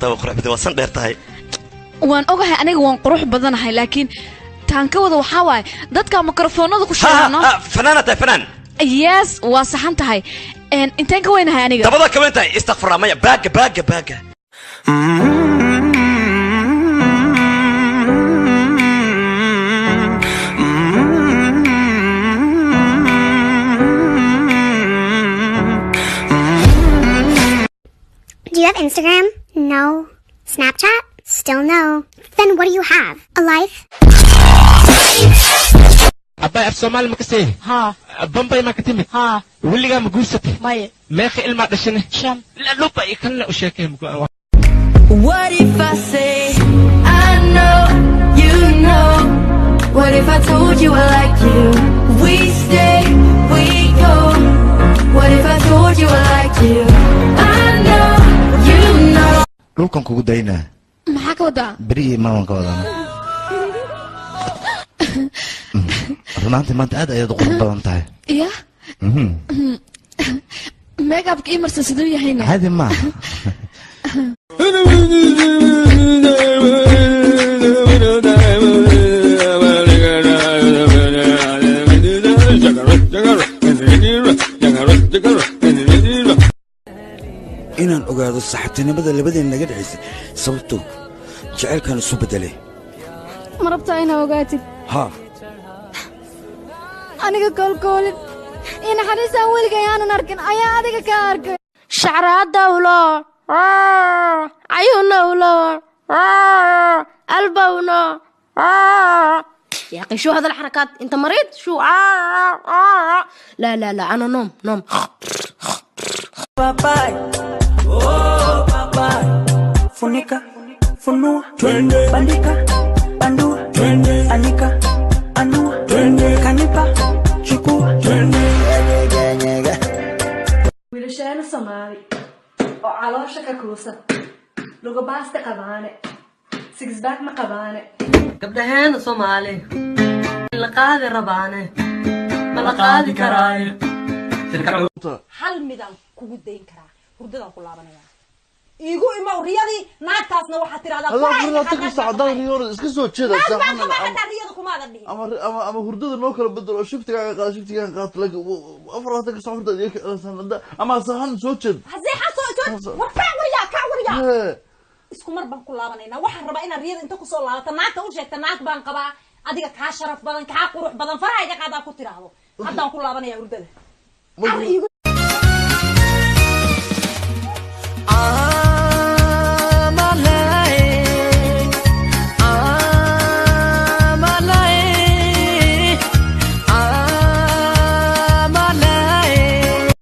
kartaa qurux badan waa san dheertahay waan ogahay aniga waan qurux badanahay laakiin taan ka wada waxa waay dadka mikrofoonada ku sheegano fanaanada fanaan yes waa saxan tahay intaan ka weynahay aniga dabada ka weyntahay istaghfar maya baaga Do you have Instagram? No. Snapchat? Still no. Then what do you have? A life? أبا أف سومال مكسيه ها بمباي ما كتمت ها واللي قام قوستي ماي ما يخي إلما دشنه شام لا لوبا يكلنا وشاكي مقوا What if I say I know you know What if I told you I like you We stay we go What if I told you I like you I know you know dhulkan kugu daynaa maxaa ka wadaa bari maawan ka wadaa runtii maanta aad ayaad qurux badan tahay ya makeup ka imarsan sidoo yahayna hadi ma inaan ogaado saxibtinimada labadeena naga dhaxaysay sababtoo jacaylkan isu bedelay ma rabtaa inaad ogaatid ha aniga koolkoolid in xariisaan weligay aanan arkin ayaa adiga ka arkay shacraada ulo ayuuna ulo albawno يا أخي شو هذا الحركات أنت مريض شو لا لا لا أنا نوم Papai, oh papai, funika, funua, bandika, bandua, anika, anua, kanipa, chukua. wiilashaana Soomaali oo caloosha ka kuusan lugu baasta qabaane six pack ma qabaane gabdhaheena Soomaali la qaadi rabaane ma la qaadi karaayo hal midaan kugu dayn karaa hurdadaan ku laabanaya igu ima riyadii naagtaasna waxa tiraahdaa iska soo jeeda ama hurdada noo kala bedelo shiftiga qaad laga afraad ka soo hurdada ama sahan soo jeed wariya isku mar baan ku laabanayna waxaan rabaa inaan riyada inta ku soo laabato naagta u sheegta naag baan qabaa adiga ka sharaf badan ka qurux badan farahayga qaada ku tiraahdo haddaan ku laabanaya hurdada